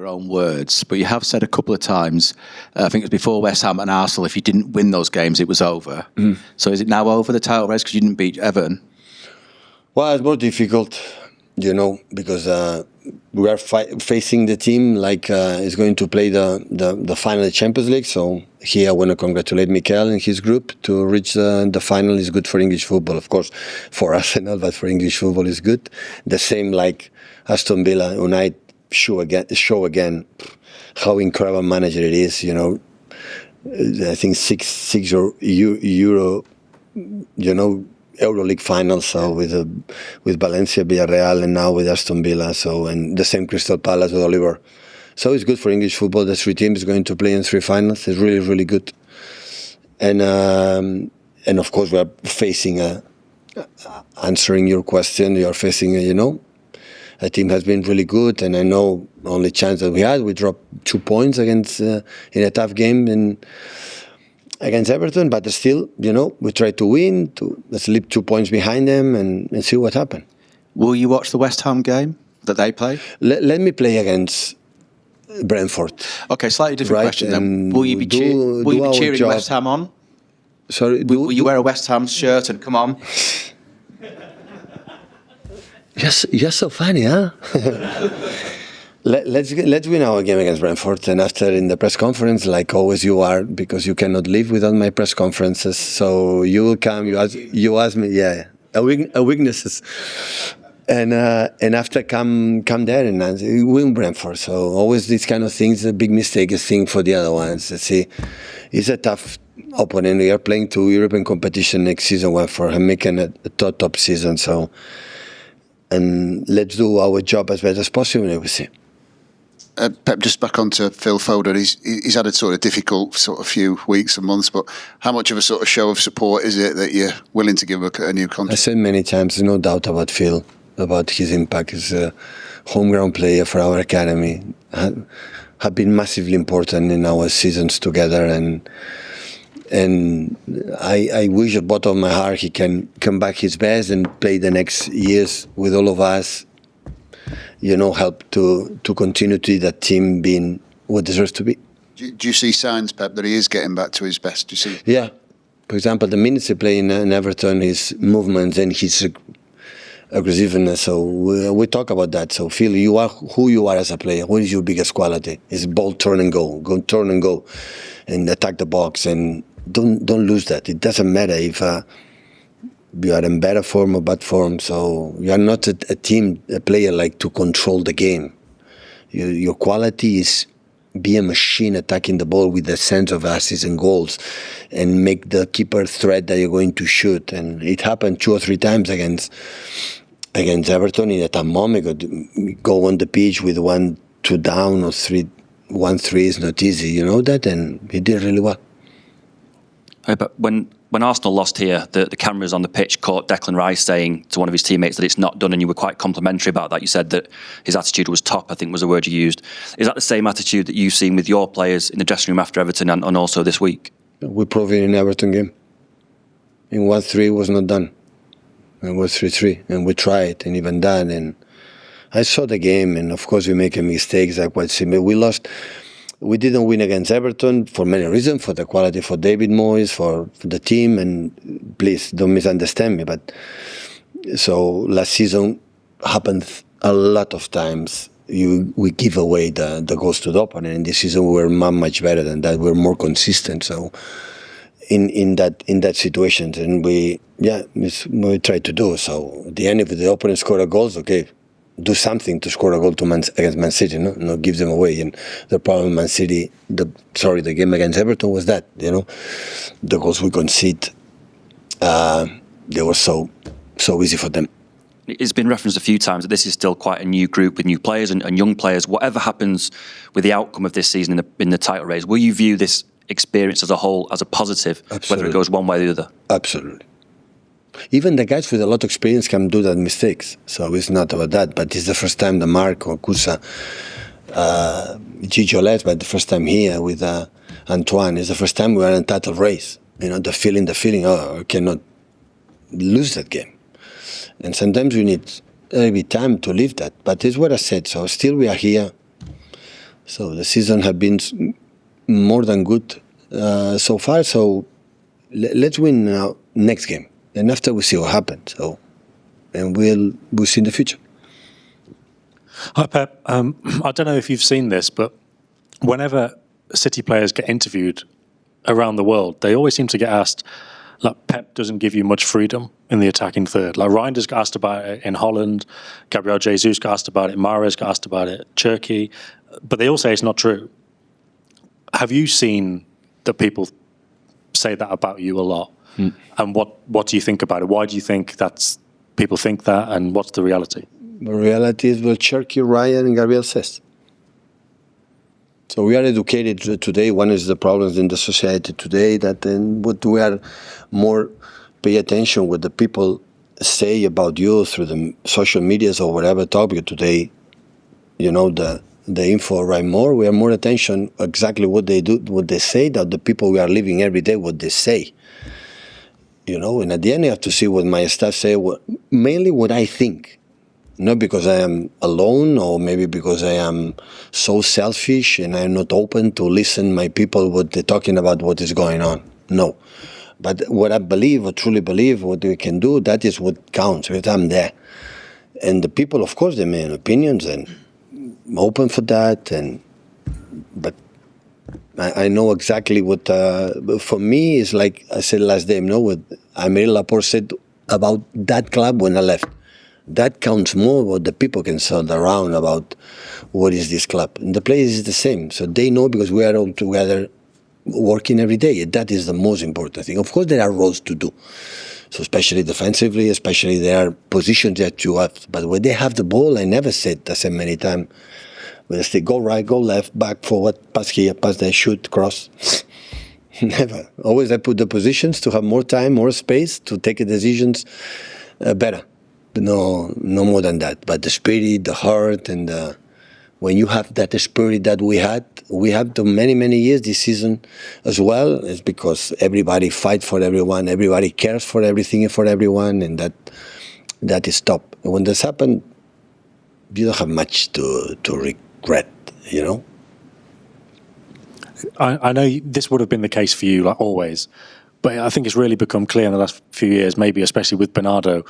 your own words, but you have said a couple of times, I think it was before West Ham and Arsenal, if you didn't win those games, it was over. So is it now over, the title race, because you didn't beat Everton? Well, it's more difficult, because we are facing the team like is going to play the final of the Champions League. So here I want to congratulate Mikel and his group to reach the final. Is good for English football, of course, for Arsenal, but for English football is good. The same like Aston Villa, United show again how incredible manager it is. I think six Euro, EuroLeague finals, so with Valencia, Villarreal, and now with Aston Villa. So, and the same Crystal Palace with Oliver. So it's good for English football. The 3 teams going to play in 3 finals. It's really, really good. And of course we are facing answering your question. You are facing a team has been really good, and I know only chance that we had, we dropped 2 points against in a tough game against Everton, but still, we try to win, let's leave 2 points behind them and see what happens. Will you watch the West Ham game that they play? Let me play against Brentford. Okay, slightly different question then. Will you be cheering West Ham on? Sorry, will you wear a West Ham shirt and come on? You're so funny, huh? Let's win our game against Brentford, and after in the press conference, like always you are, because you cannot live without my press conferences. So you will come. You ask me, a weaknesses, and after come there and win Brentford. So always these kind of things, a big mistake is thing for the other ones. See, it's a tough opponent. We are playing 2 European competition next season, for making a top season. So. And let's do our job as best as possible, and we see. Pep, just back onto Phil Foden. He's had a sort of difficult sort of few weeks and months, but how much of a sort of show of support is it that you're willing to give a new contract? I said many times, no doubt about Phil, about his impact. He's a home ground player for our academy. Have been massively important in our seasons together, and I wish at bottom of my heart he can come back his best and play the next years with all of us, help to continue to see that team being what deserves to be. Do you see signs, Pep, that he is getting back to his best? Do you see? Yeah. For example, the minutes he played in Everton, his movements and his aggressiveness. So we talk about that. So Phil, you are who you are as a player. What is your biggest quality? It's ball turn and go, and attack the box, and don't lose that. It doesn't matter if you are in better form or bad form. So you are not a player like to control the game. Your quality is be a machine attacking the ball with a sense of assists and goals, and make the keeper threat that you're going to shoot. And it happened 2 or 3 times against Everton in that moment. Go on the pitch with 1-2 down or 1-3 is not easy. You know that, and he did really well. But when Arsenal lost here, the cameras on the pitch caught Declan Rice saying to one of his teammates that it's not done, and you were quite complimentary about that. You said that his attitude was top, I think was the word you used. Is that the same attitude that you've seen with your players in the dressing room after Everton and also this week? We proved it in Everton game. In 1-3 was not done. It was 3-3, and we tried, and even that. And I saw the game, and of course we make mistakes like what similar. We lost. We didn't win against Everton for many reasons, for the quality, for David Moyes, for the team, and please don't misunderstand me. But so last season happened a lot of times. We give away the goals to the opponent, and this season we were much better than that. We're more consistent. So in that situations, and we try to do. So at the end, if the opponent score a goals, okay, do something to score a goal against Man City, no, give them away. And the problem Man City, the game against Everton was that, the goals we concede, they were so easy for them. It's been referenced a few times that this is still quite a new group with new players and young players. Whatever happens with the outcome of this season in the title race, will you view this experience as a whole as a positive, Absolutely. Whether it goes one way or the other? Absolutely. Even the guys with a lot of experience can do that mistakes, so it's not about that. But it's the first time the Marco, Kusa, Gigi Les, but the first time here with Antoine. It's the first time we are in a title race. The feeling, I cannot lose that game. And sometimes we need maybe time to live that. But it's what I said. So still we are here. So the season have been more than good so far. So let's win now next game, and after we see what happens. So, and we'll see in the future. Hi Pep. I don't know if you've seen this, but whenever City players get interviewed around the world, they always seem to get asked, like, Pep doesn't give you much freedom in the attacking third. Like, Reinders got asked about it in Holland, Gabriel Jesus got asked about it, Mahrez got asked about it, Turkey, but they all say it's not true. Have you seen that people say that about you a lot? And what do you think about it? Why do you think people think that, and what's the reality? The reality is what Cherky, Ryan, and Gabriel says. So we are educated today. One is the problems in the society today that what we are more pay attention what the people say about you through the social medias or whatever topic today. You know, the info right more. We are more attention exactly what they do, what they say, that the people we are living every day, what they say. You know, and at the end you have to see what my staff say, mainly what I think. Not because I am alone or maybe because I am so selfish and I am not open to listen my people what they're talking about, what is going on. No. But what I believe or truly believe, what we can do, that is what counts because I'm there. And the people, of course, they make opinions and I'm open for that. But I know exactly what, for me, is like I said last day, you know, what Aymeric Laporte said about that club when I left. That counts more what the people can sell around about what is this club. And the players is the same. So they know because we are all together working every day. That is the most important thing. Of course, there are roles to do. So especially defensively, especially there are positions that you have. But when they have the ball, I said many times, when they say go right, go left, back, forward, pass here, pass there, shoot, cross. Never. Always I put the positions to have more time, more space to take decisions better. No more than that. But the spirit, the heart, and when you have that spirit that we have to many years this season as well, is because everybody fight for everyone, everybody cares for everything and for everyone, and that is top. And when this happens, you don't have much to regret, you know. I know this would have been the case for you, like always, but I think it's really become clear in the last few years, maybe especially with Bernardo,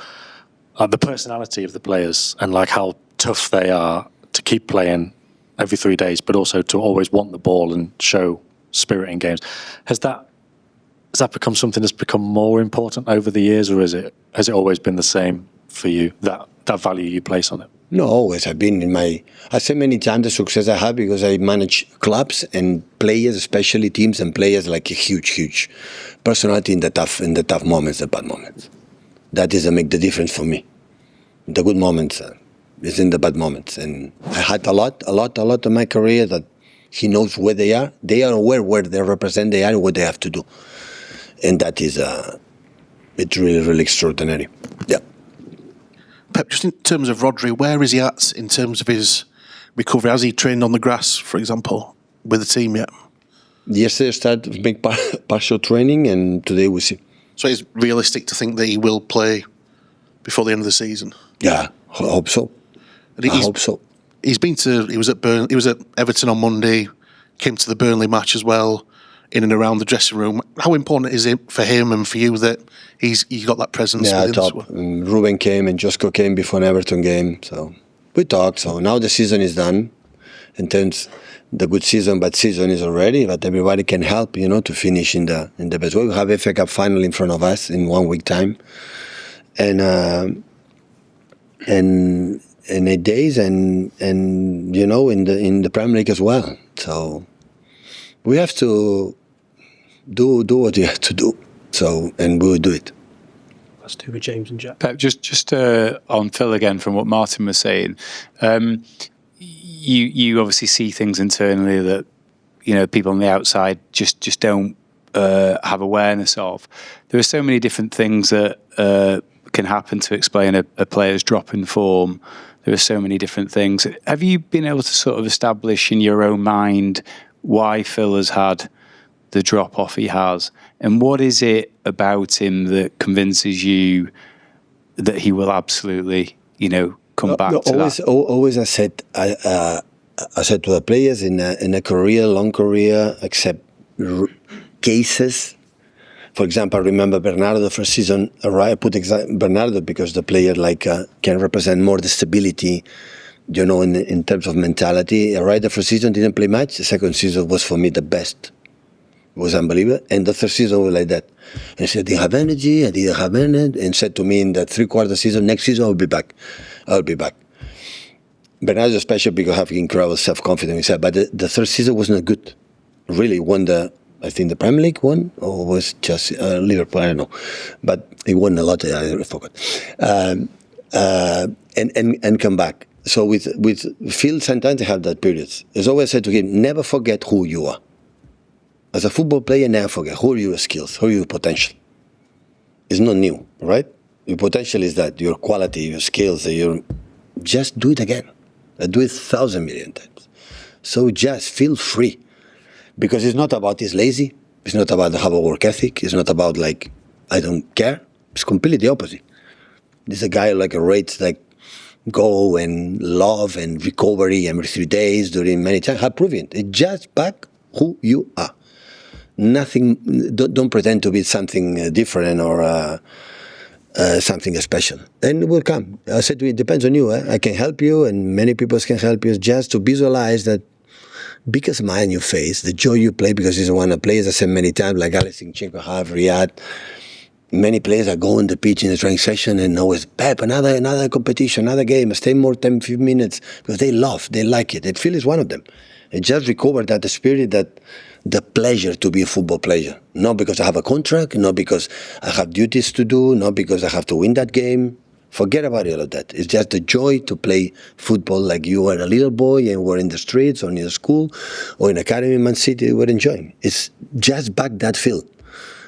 the personality of the players and like how tough they are to keep playing every 3 days, but also to always want the ball and show spirit in games. Has that become something that's become more important over the years, or has it always been the same for you, that value you place on it? No, always. I've been I say many times the success I have because I manage clubs and players, especially teams and players, like a huge personality in the tough moments, the bad moments. That is make the difference for me. The good moments is in the bad moments, and I had a lot of my career that he knows where they are. They are aware where they represent. They are what they have to do, and that is it's really extraordinary. Yeah. Pep, just in terms of Rodri, where is he at in terms of his recovery? Has he trained on the grass, for example, with the team yet? Yesterday started big partial training, and today we see. So it's realistic to think that he will play before the end of the season? Yeah, I hope so. I hope so. He was at Everton on Monday, came to the Burnley match as well, in and around the dressing room. How important is it for him and for you that he's got that presence? Yeah, top. Ruben came and Josko came before an Everton game, so we talked. So now the season is done. In terms the good season, bad season is already, but everybody can help, you know, to finish in the best way. We have FA Cup final in front of us in 1 week time, and 8 days, and you know, in the Premier League as well. So we have to do what we have to do. So, and we will do it. Let's do with James and Jack. Pep, just on Phil again from what Martin was saying. You obviously see things internally that, you know, people on the outside just don't have awareness of. There are so many different things that can happen to explain a player's drop in form. There are so many different things. Have you been able to sort of establish in your own mind why Phil has had the drop off he has, and what is it about him that convinces you that he will absolutely, you know, come back to always, that? Always, I said, I I said to the players, in a career, long career, except cases. For example, I remember Bernardo the first season. I put Bernardo because the player can represent more the stability, in terms of mentality. The first season didn't play much. The second season was for me the best. It was unbelievable. And the third season was like that. And he said, "Do you have energy?" I didn't have energy. And said to me in the 3/4 season, "Next season I'll be back. I'll be back." Bernardo is special because I have incredible self-confidence himself. But the third season was not good. Really won I think the Premier League won, or was just Liverpool, I don't know. But he won a lot, I forgot. And come back. So with Phil, sometimes I have that periods. As always said to him, never forget who you are. As a football player, never forget who are your skills, who are your potential. It's not new, right? Your potential is that, your quality, your skills, just do it again. Do it 1,000 million times. So just feel free. Because it's not about he's lazy. It's not about have a work ethic. It's not about I don't care. It's completely the opposite. This is a guy rates go and love and recovery every 3 days during many times. Have proven it. It's just back who you are. Nothing. Don't pretend to be something different or something special. And it will come. I said to you, it depends on you. I can help you, and many people can help you. Just to visualize that. Big smile on your face, the joy you play, because he's one of the players I said many times, like Alex Zinchenko have, Riyad. Many players are going to the pitch in the training session and always, Pep, another competition, another game, stay more 10, 15 minutes, because they like it. And Phil is one of them. And just recover that spirit, that the pleasure to be a football player. Not because I have a contract, not because I have duties to do, not because I have to win that game. Forget about all of that. It's just the joy to play football like you were a little boy and were in the streets or in the school or in academy in Man City, you were enjoying. It's just back that feel.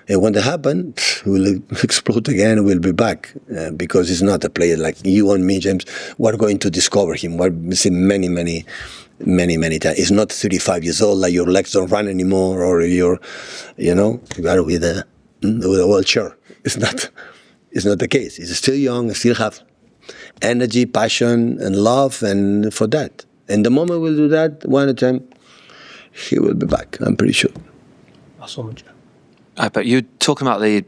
And when that happens, we'll explode again and we'll be back. Because it's not a player like you and me, James. We're going to discover him. We're seeing many times. It's not 35 years old, like your legs don't run anymore or you got to be the wheelchair. It's not the case. He's still young, still have energy, passion, and love, and for that. And the moment we'll do that, one at a time, he will be back, I'm pretty sure. But you're talking about the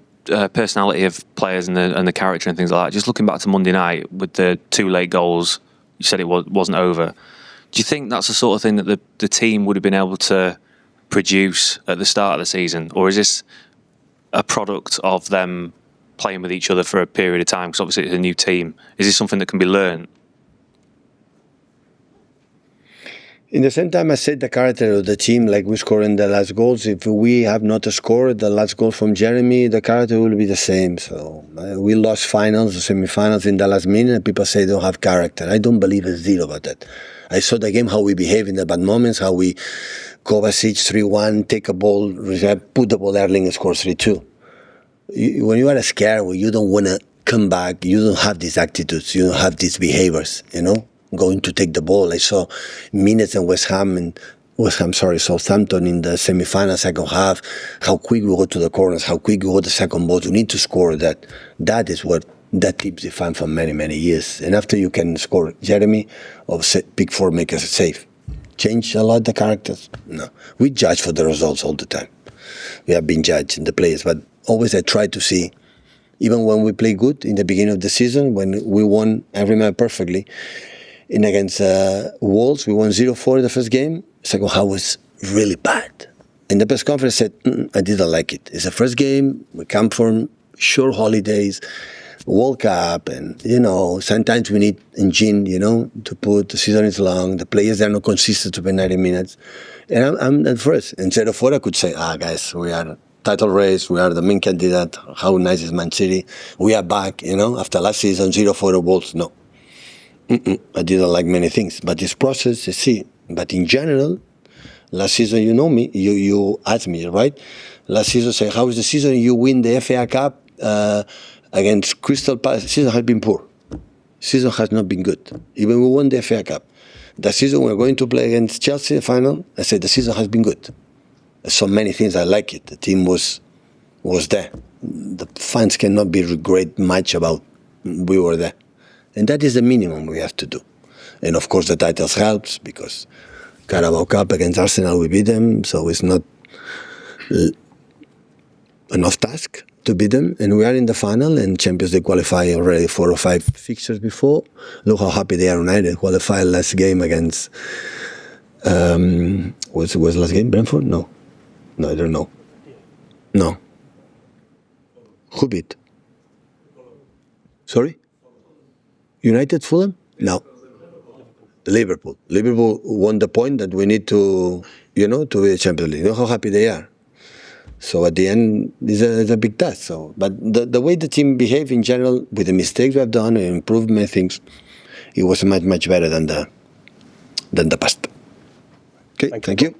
personality of players and the character and things like that. Just looking back to Monday night with the 2 late goals, you said it wasn't over. Do you think that's the sort of thing that the team would have been able to produce at the start of the season? Or is this a product of them playing with each other for a period of time, because obviously it's a new team? Is this something that can be learned? In the same time, I said the character of the team, like we scored in the last goals. If we have not scored the last goal from Jeremy, the character will be the same. So we lost finals, semi-finals in the last minute, and people say they don't have character. I don't believe a zero about that. I saw the game, how we behave in the bad moments, how we Kovacic 3-1, take a ball, put the ball early and score 3-2. When you are scared, when you don't want to come back, you don't have these attitudes, you don't have these behaviors, going to take the ball. I saw minutes in Southampton in the semi-final, second half, how quick we go to the corners, how quick we go to the second ball. You need to score that. That is what that team's defined for many, many years. And after you can score, Jeremy of Big Four make us safe. Change a lot the characters? No. We judge for the results all the time. We have been judged in the players, but always I try to see, even when we play good in the beginning of the season, when we won, I remember perfectly, against Wolves, we won 0-4 in the first game. Second half was really bad. In the press conference, I said, I didn't like it. It's the first game, we come from short holidays, World Cup, and, sometimes we need engine, to put, the season is long, the players are not consistent to play 90 minutes. And I'm at first. And 0-4, I could say, guys, we are title race, we are the main candidate. How nice is Man City? We are back, after last season, 0-4 Wolves. No. I didn't like many things. But this process, see. But in general, last season, you know me, you asked me, right? Last season, say, how is the season? You win the FA Cup against Crystal Palace. The season has been poor. Season has not been good. Even we won the FA Cup. The season we're going to play against Chelsea final, I said the season has been good. So many things I like it. The team was there. The fans cannot be regret much about we were there. And that is the minimum we have to do. And of course the titles helps because Carabao Cup against Arsenal, we beat them, so it's not enough task to beat them. And we are in the final, and Champions League qualify already 4 or 5 fixtures before. Look how happy they are. United qualified last game against was last game Brentford? No, I don't know. No. Who beat? Sorry? United, Fulham? No. Liverpool. Liverpool won the point that we need to be the Champions League. You know how happy they are. So at the end, it's a big task. So, but the way the team behaved in general, with the mistakes we have done and improved many things, it was much better than the past. Okay, thank you.